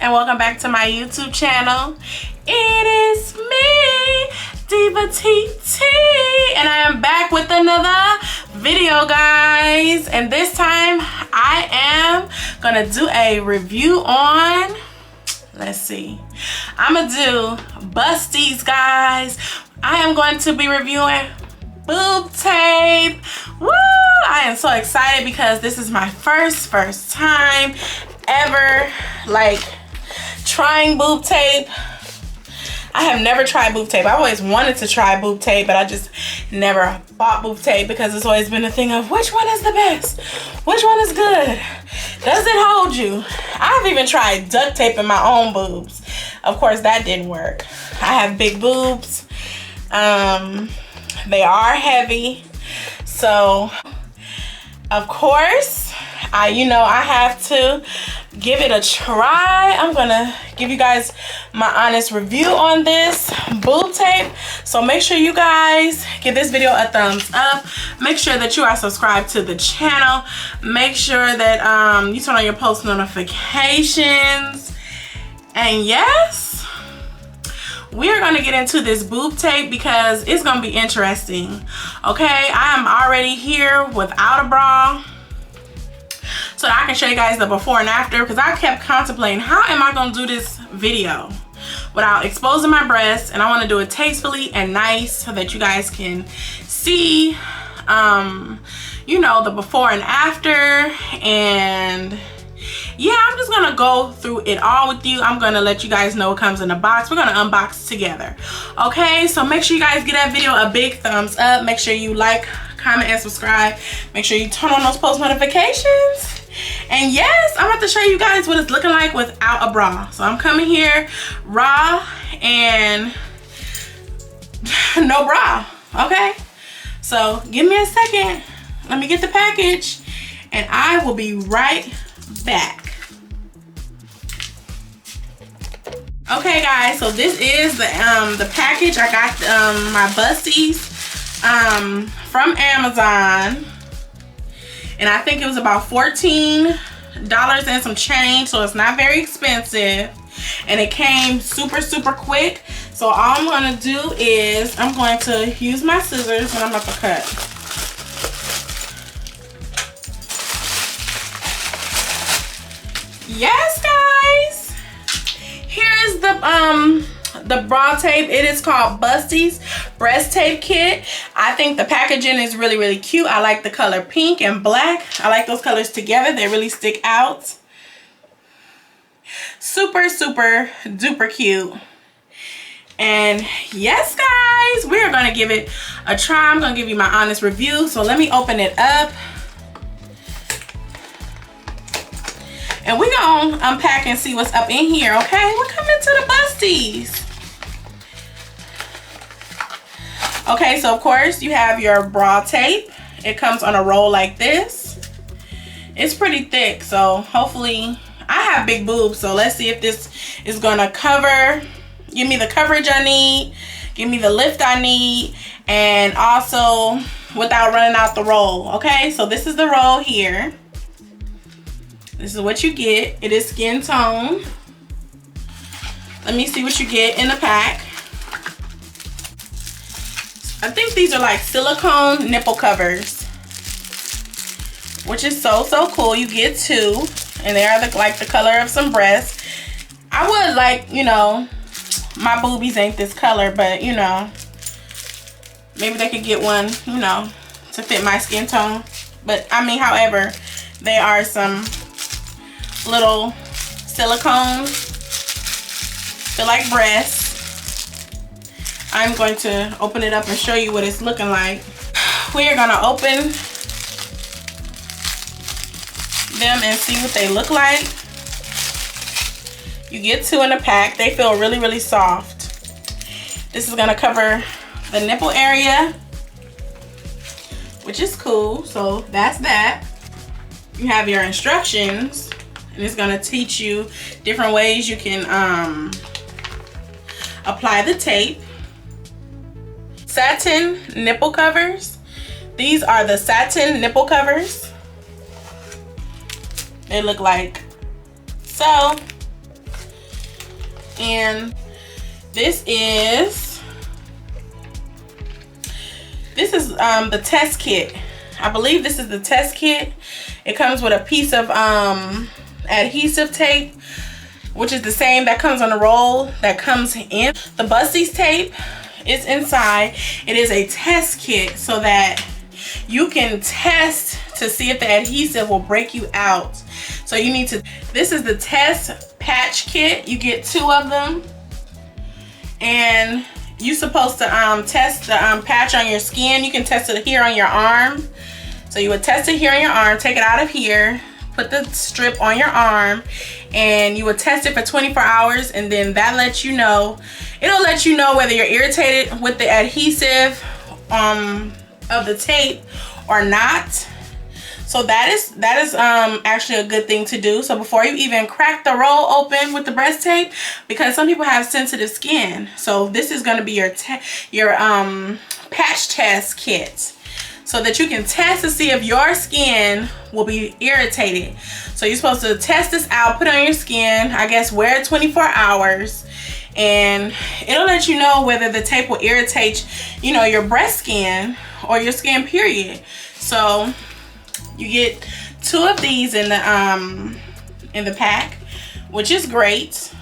and welcome back to my YouTube channel. It is me, Diva TT, and I am back with another video, guys. And this time I am gonna do a review on, let's see, I'm gonna do Busties, guys. I am going to be reviewing boob tape. Woo! I am so excited because this is my first time ever like trying boob tape. I have never tried boob tape. I always wanted to try boob tape, but I just never bought boob tape because it's always been a thing of which one is the best? Which one is good? Does it hold you? I've even tried duct taping my own boobs. Of course, that didn't work. I have big boobs. They are heavy. So, of course, I have to give it a try. I'm gonna give you guys my honest review on this boob tape. So make sure you guys give this video a thumbs up. Make sure that you are subscribed to the channel. Make sure that you turn on your post notifications. And yes, we are gonna get into this boob tape because it's gonna be interesting. Okay, I am already here without a bra, so that I can show you guys the before and after, because I kept contemplating how am I gonna do this video without exposing my breasts, and I want to do it tastefully and nice so that you guys can see the before and after. And yeah, I'm just gonna go through it all with you. I'm gonna let you guys know what comes in the box. We're gonna unbox together. Okay, so make sure you guys give that video a big thumbs up. Make sure you like, comment, and subscribe. Make sure you turn on those post notifications. And yes, I'm about to show you guys what it's looking like without a bra. So I'm coming here raw and no bra. Okay, so give me a second. Let me get the package and I will be right back. Okay guys, so this is the package. I got my Busties from Amazon, and I think it was about $14 and some change, so it's not very expensive, and it came super quick. So all I'm gonna do is I'm going to use my scissors and I'm about to cut. Yes, guys, here is the bra tape. It is called Busties breast tape kit. I think the packaging is really cute. I like the color pink and black. I like those colors together. They really stick out. Super duper cute. And yes, guys, we are going to give it a try. I'm going to give you my honest review. So let me open it up. And we're gonna unpack and see what's up in here, okay? We're coming to the Busties. Okay, so of course you have your bra tape. It comes on a roll like this. It's pretty thick, so hopefully, I have big boobs, so let's see if this is gonna give me the coverage I need, give me the lift I need, and also without running out the roll, okay? So this is the roll here. This is what you get. It is skin tone. Let me see what you get in the pack. I think these are like silicone nipple covers, which is so cool. You get two, and they are like the color of some breasts. I would like, my boobies ain't this color, but maybe they could get one, to fit my skin tone. But I mean, however, they are some little silicone, feel like breasts. I'm going to open it up and show you what it's looking like. We are gonna open them and see what they look like. You get two in a pack. They feel really soft. This is gonna cover the nipple area, which is cool. So that's that. You have your instructions, and it's gonna teach you different ways you can apply the tape. Satin nipple covers. These are the satin nipple covers. They look like so. And this is the test kit. I believe this is the test kit. It comes with a piece of adhesive tape, which is the same that comes on the roll that comes in. The Busties tape is inside. It is a test kit so that you can test to see if the adhesive will break you out. So you need to, this is the test patch kit. You get 2 of them. And you're supposed to test the patch on your skin. You can test it here on your arm. So you would test it here on your arm, take it out of here, put the strip on your arm, and you would test it for 24 hours, and then that lets you know, it'll let you know whether you're irritated with the adhesive of the tape or not. So that is actually a good thing to do. So before you even crack the roll open with the breast tape, because some people have sensitive skin, so this is going to be your patch test kit, so that you can test to see if your skin will be irritated. So you're supposed to test this out, put it on your skin, I guess wear it 24 hours, and it'll let you know whether the tape will irritate, you know, your breast skin or your skin period. So you get 2 of these in the pack, which is great.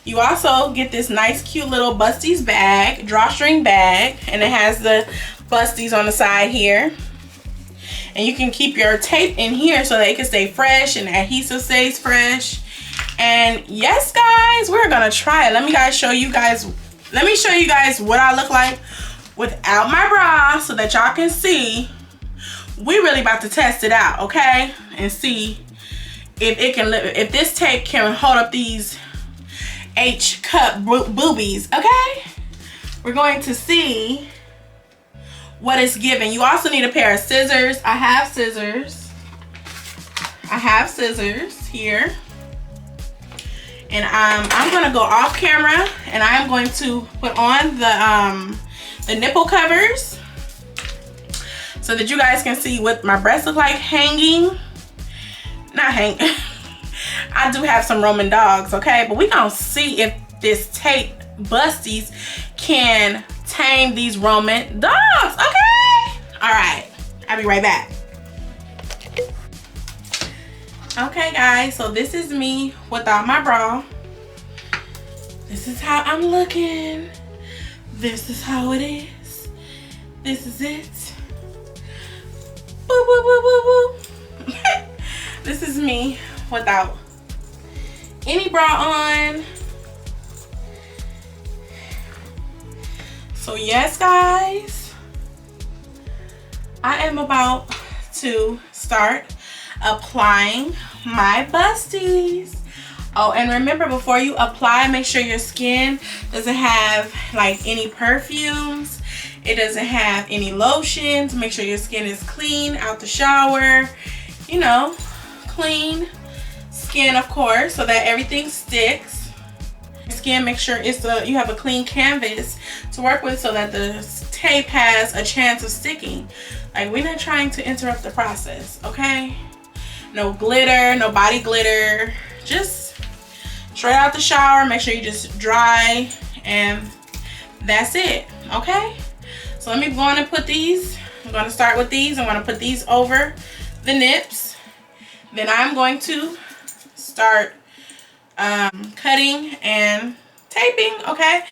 You also get this nice cute little Busties bag, drawstring bag, and it has the Busties on the side here. And you can keep your tape in here so that it can stay fresh and the adhesive stays fresh. And yes guys, we're gonna try it. Let me show you guys what I look like without my bra so that y'all can see. We really about to test it out, okay? And see if it can live, if this tape can hold up these H-cup boobies, okay? We're going to see what it's giving. You also need a pair of scissors. I have scissors here. And I'm gonna go off camera and I'm going to put on the nipple covers so that you guys can see what my breasts look like hanging. Not hanging. I do have some Roman dogs, okay? But we gonna see if this tape Busties can tame these Roman dogs, okay? All right, I'll be right back. Okay guys, so this is me without my bra. This is how I'm looking. This is how it is. This is it. Boo, boo, boo, boo, boo. This is me without any bra on. So yes guys, I am about to start applying my Busties. Oh, and remember, before you apply, make sure your skin doesn't have like any perfumes. It doesn't have any lotions. Make sure your skin is clean out the shower. You know, clean skin, of course, so that everything sticks. Your skin, make sure it's you have a clean canvas to work with so that the tape has a chance of sticking. Like, we're not trying to interrupt the process, okay? No glitter, no body glitter. Just straight out the shower. Make sure you just dry, and that's it, okay? So let me go on and put these. I'm going to start with these. I'm going to put these over the nips. Then I'm going to start cutting and taping, okay?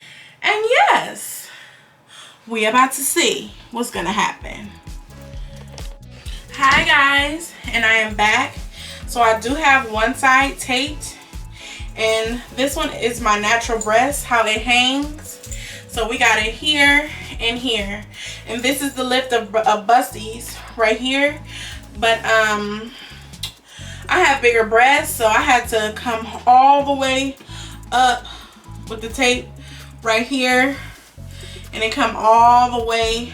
And yes, we about to see what's gonna happen. Hi guys, and I am back. So I do have one side taped, and this one is my natural breast, how it hangs. So we got it here and here, and this is the lift of Busties right here. But I have bigger breasts, so I had to come all the way up with the tape right here, and then come all the way.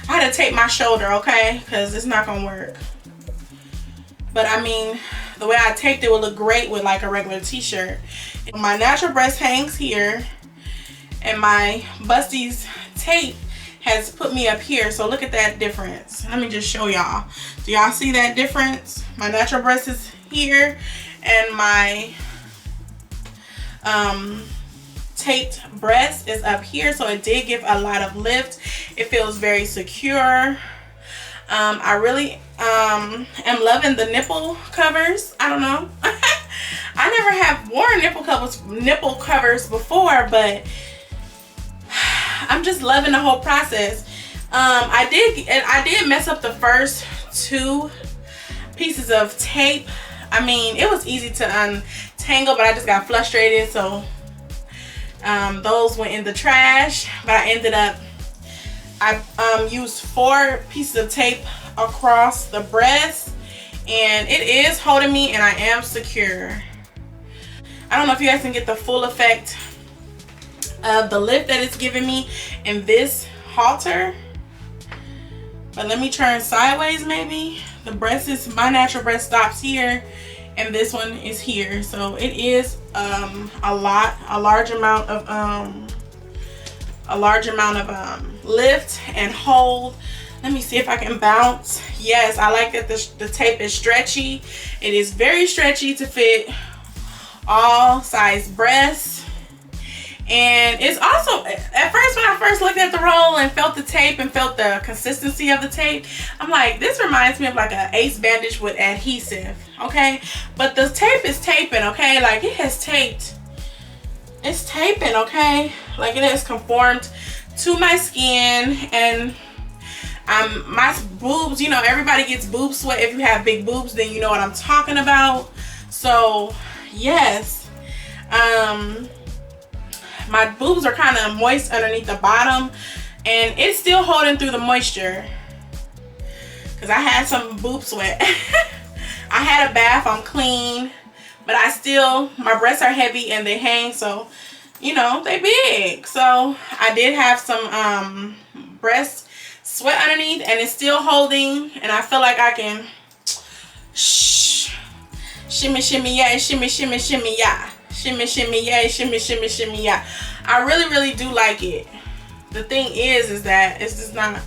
I had to tape my shoulder, okay, because it's not gonna work. But I mean, the way I taped it would look great with like a regular t-shirt. My natural breast hangs here, and my Busties tape has put me up here. So look at that difference. Let me just show y'all. Do y'all see that difference? My natural breast is here and my taped breast is up here. So it did give a lot of lift. It feels very secure. I really am loving the nipple covers. I don't know. I never have worn nipple covers before, but I'm just loving the whole process. I did mess up the first 2 pieces of tape. I mean, it was easy to untangle, but I just got frustrated, so those went in the trash. But I ended up, I used 4 pieces of tape across the breast, and it is holding me, and I am secure. I don't know if you guys can get the full effect of the lift that it's giving me in this halter, but let me turn sideways. Maybe the breast is, my natural breast stops here and this one is here, so it is a large amount of lift and hold. Let me see if I can bounce. Yes, I like that the tape is stretchy. It is very stretchy to fit all size breasts. And it's also, at first when I first looked at the roll and felt the tape and felt the consistency of the tape, I'm like, this reminds me of like an ace bandage with adhesive, okay? But the tape is taping, okay? Like it has taped. It's taping, okay? Like it has conformed to my skin. And my boobs, you know, everybody gets boob sweat. If you have big boobs, then you know what I'm talking about. So yes, my boobs are kind of moist underneath the bottom, and it's still holding through the moisture because I had some boob sweat. I had a bath, I'm clean, but my breasts are heavy and they hang, so you know, they big. So I did have some breast sweat underneath, and it's still holding, and I feel like I can shimmy shimmy yeah, shimmy shimmy shimmy yeah, shimmy shimmy yeah, shimmy shimmy shimmy yeah. I really do like it. The thing is that it's just not,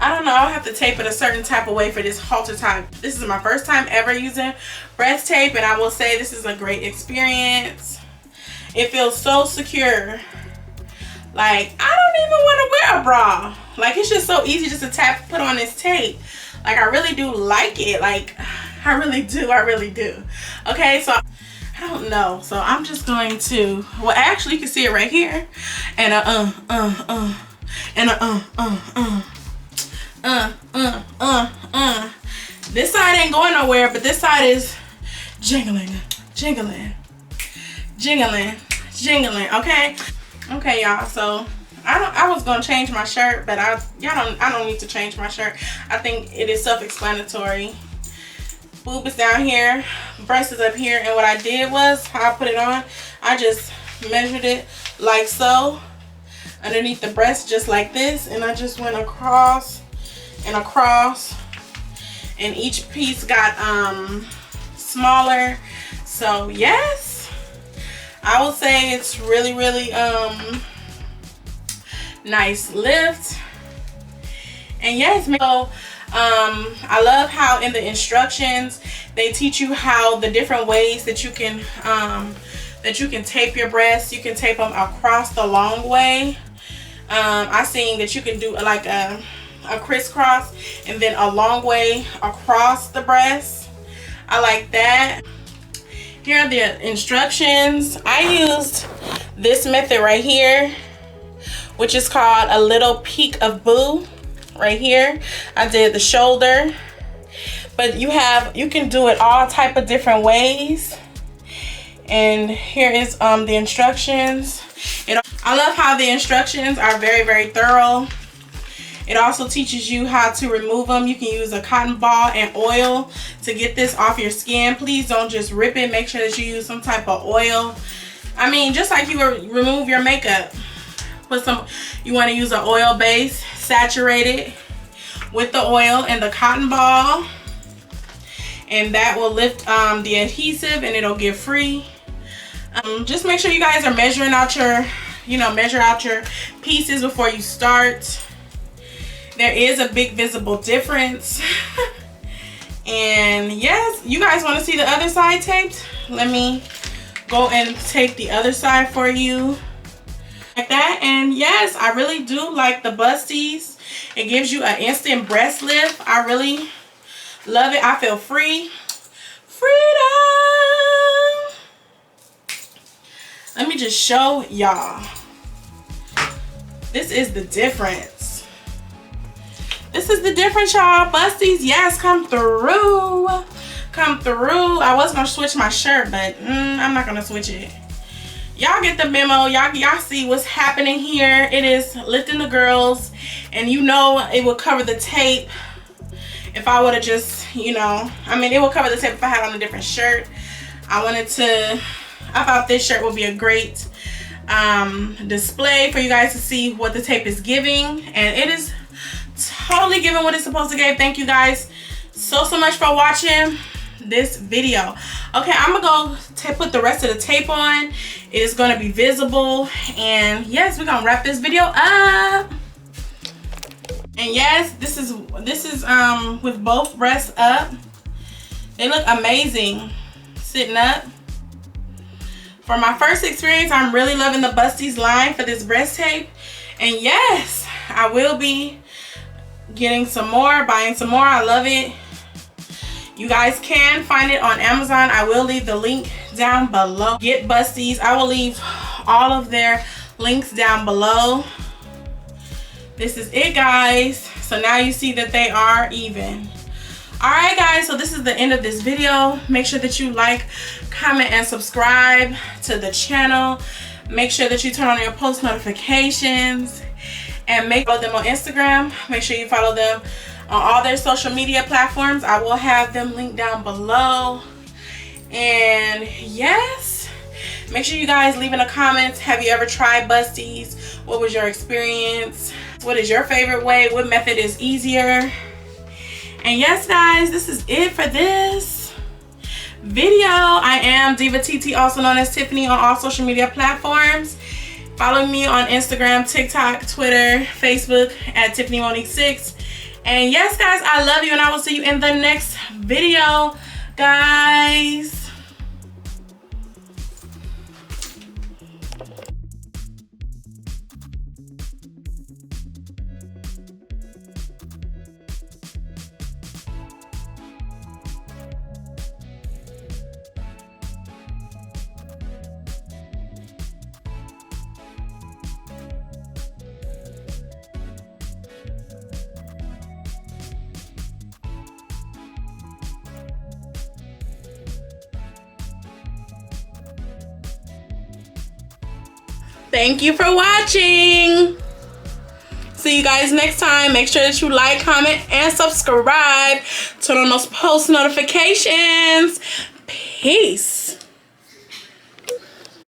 I don't know, I'll have to tape it a certain type of way for this halter type. This is my first time ever using breast tape, and I will say this is a great experience. It feels so secure. Like, I don't even want to wear a bra. Like, it's just so easy just to put on this tape. Like, I really do like it. Like, I really do. Okay, so I don't know. So I'm just going to, well, actually you can see it right here. And this side ain't going nowhere, but this side is jingling, okay? Okay, y'all, so I was gonna change my shirt, but I don't need to change my shirt. I think it is self-explanatory. Boob is down here, breast is up here, and what I did was, how I put it on, I just measured it like so, underneath the breast, just like this, and I just went across and across, and each piece got smaller. So yes, I would say it's really nice lift. And yes, so I love how in the instructions they teach you how the different ways that you can tape your breasts. You can tape them across the long way. I seen that you can do like a crisscross and then a long way across the breast. I like that. Here are the instructions. I used this method right here, which is called a little peek of boob. Right here I did the shoulder, but you can do it all type of different ways. And here is the instructions. I love how the instructions are very thorough. It also teaches you how to remove them. You can use a cotton ball and oil to get this off your skin. Please don't just rip it. Make sure that you use some type of oil. I mean, just like you would remove your makeup. You want to use an oil base, saturate it with the oil and the cotton ball, and that will lift the adhesive and it'll get free. Just make sure you guys are measuring out your, measure out your pieces before you start. There is a big visible difference. And yes, you guys want to see the other side taped? Let me go and tape the other side for you. Like that. And yes, I really do like the Busties. It gives you an instant breast lift. I really love it. I feel free. Freedom. Let me just show y'all. This is the difference. This is the difference, y'all. Busties, yes, come through. Come through. I was gonna switch my shirt, but I'm not gonna switch it. Y'all get the memo. Y'all see what's happening here. It is lifting the girls, and you know it will cover the tape if I would have just, you know, I mean, it will cover the tape if I had on a different shirt. I thought this shirt would be a great display for you guys to see what the tape is giving, and it is totally giving what it's supposed to give. Thank you guys so much for watching this video. Okay, I'm gonna go put the rest of the tape on. It is gonna be visible, and yes, we're gonna wrap this video up. And yes, this is with both breasts up. They look amazing sitting up. For my first experience, I'm really loving the Busties line for this breast tape. And yes, I will be getting some more, buying some more. I love it. You guys can find it on Amazon. I will leave the link down below. Get Busties. I will leave all of their links down below. This is it, guys. So now you see that they are even. Alright guys, so this is the end of this video. Make sure that you like, comment, and subscribe to the channel. Make sure that you turn on your post notifications, and follow them on Instagram. Make sure you follow them on all their social media platforms. I will have them linked down below. And yes, make sure you guys leave in the comments, have you ever tried Busties? What was your experience? What is your favorite way? What method is easier? And yes guys, this is it for this video. I am Diva TT, also known as Tiffany, on all social media platforms. Follow me on Instagram, TikTok, Twitter, Facebook at TiffanyMonique6. And yes guys, I love you, and I will see you in the next video, guys. Thank you for watching. See you guys next time. Make sure that you like, comment, and subscribe. Turn on those post notifications. Peace.